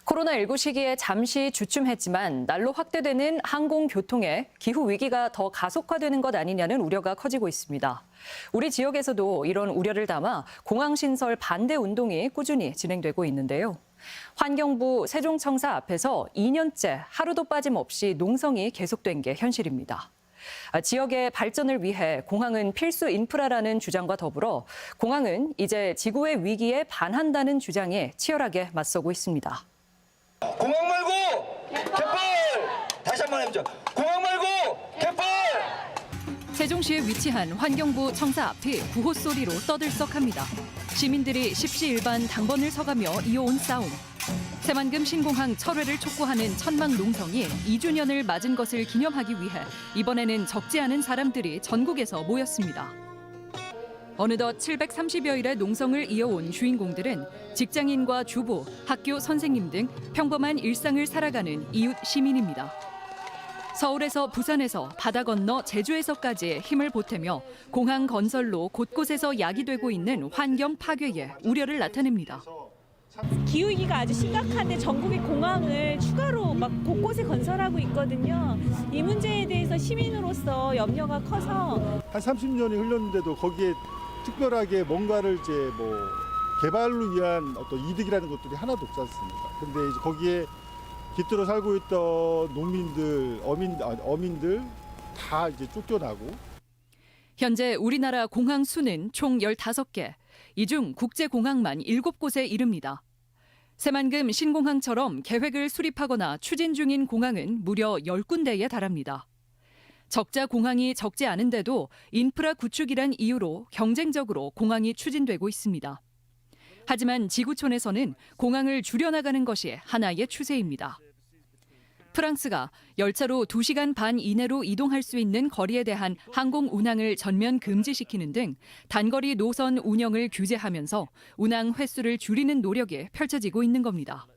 코로나19 시기에 잠시 주춤했지만 날로 확대되는 항공교통에 기후 위기가 더 가속화되는 것 아니냐는 우려가 커지고 있습니다. 우리 지역에서도 이런 우려를 담아 공항신설 반대 운동이 꾸준히 진행되고 있는데요. 환경부 세종청사 앞에서 2년째 하루도 빠짐없이 농성이 계속된 게 현실입니다. 지역의 발전을 위해 공항은 필수 인프라라는 주장과 더불어 공항은 이제 지구의 위기에 반한다는 주장에 치열하게 맞서고 있습니다. 공항 말고 갯벌! 다시 한번 해보죠. 공항 말고 갯벌! 세종시에 위치한 환경부 청사 앞이 구호 소리로 떠들썩합니다. 시민들이 십시일반 당번을 서가며 이어온 싸움. 새만금 신공항 철회를 촉구하는 천막 농성이 2주년을 맞은 것을 기념하기 위해 이번에는 적지 않은 사람들이 전국에서 모였습니다. 어느덧 730여일의 농성을 이어온 주인공들은 직장인과 주부, 학교 선생님 등 평범한 일상을 살아가는 이웃 시민입니다. 서울에서 부산에서 바다 건너 제주에서까지 힘을 보태며 공항 건설로 곳곳에서 야기되고 있는 환경 파괴에 우려를 나타냅니다. 기후위기가 아주 심각한데 전국의 공항을 추가로 막 곳곳에 건설하고 있거든요. 이 문제에 대해서 시민으로서 염려가 커서 한 30년이 흘렀는데도 거기에 특별하게 뭔가를 이제 개발로 위한 어떤 이득이라는 것들이 하나도 없지 않습니까? 근데 이제 거기에 깃들어 살고 있던 농민들, 어민들 다 이제 쫓겨나고. 현재 우리나라 공항 수는 총 15개, 이 중 국제공항만 7곳에 이릅니다. 새만금 신공항처럼 계획을 수립하거나 추진 중인 공항은 무려 10군데에 달합니다. 적자 공항이 적지 않은데도 인프라 구축이란 이유로 경쟁적으로 공항이 추진되고 있습니다. 하지만 지구촌에서는 공항을 줄여나가는 것이 하나의 추세입니다. 프랑스가 열차로 2시간 반 이내로 이동할 수 있는 거리에 대한 항공 운항을 전면 금지시키는 등 단거리 노선 운영을 규제하면서 운항 횟수를 줄이는 노력이 펼쳐지고 있는 겁니다.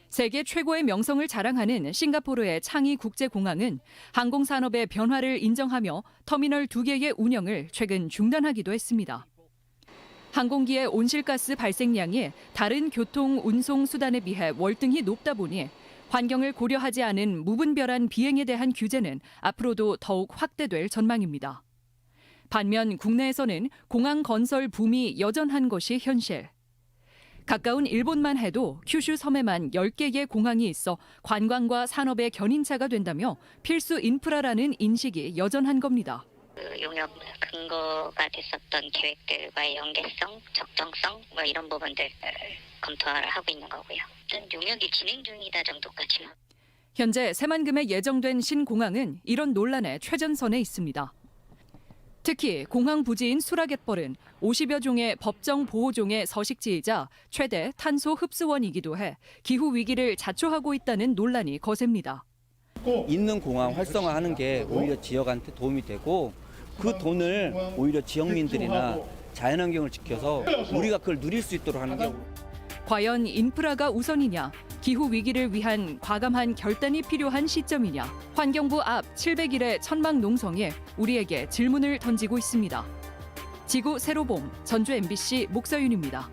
세계 최고의 명성을 자랑하는 싱가포르의 창이 국제공항은 항공산업의 변화를 인정하며 터미널 2개의 운영을 최근 중단하기도 했습니다. 항공기의 온실가스 발생량이 다른 교통 운송 수단에 비해 월등히 높다 보니 환경을 고려하지 않은 무분별한 비행에 대한 규제는 앞으로도 더욱 확대될 전망입니다. 반면 국내에서는 공항 건설 붐이 여전한 것이 현실. 가까운 일본만 해도 큐슈 섬에만 10개의 공항이 있어 관광과 산업의 견인차가 된다며 필수 인프라라는 인식이 여전한 겁니다. 용역 근거가 됐었던 계획들과의 연계성, 적정성 이런 부분들 검토를 하고 있는 거고요. 일단 용역이 진행 중이다 정도까지만. 현재 새만금에 예정된 신공항은 이런 논란의 최전선에 있습니다. 특히 공항 부지인 수라갯벌은 50여 종의 법정 보호종의 서식지이자 최대 탄소 흡수원이기도 해 기후 위기를 자초하고 있다는 논란이 거셉니다. 있는 공항 활성화하는 게 오히려 지역한테 도움이 되고 그 돈을 오히려 지역민들이나 자연환경을 지켜서 우리가 그걸 누릴 수 있도록 하는 게. 과연 인프라가 우선이냐, 기후 위기를 위한 과감한 결단이 필요한 시점이냐, 환경부 앞 700일의 천막 농성에 우리에게 질문을 던지고 있습니다. 지구 새로봄, 전주 MBC 목서윤입니다.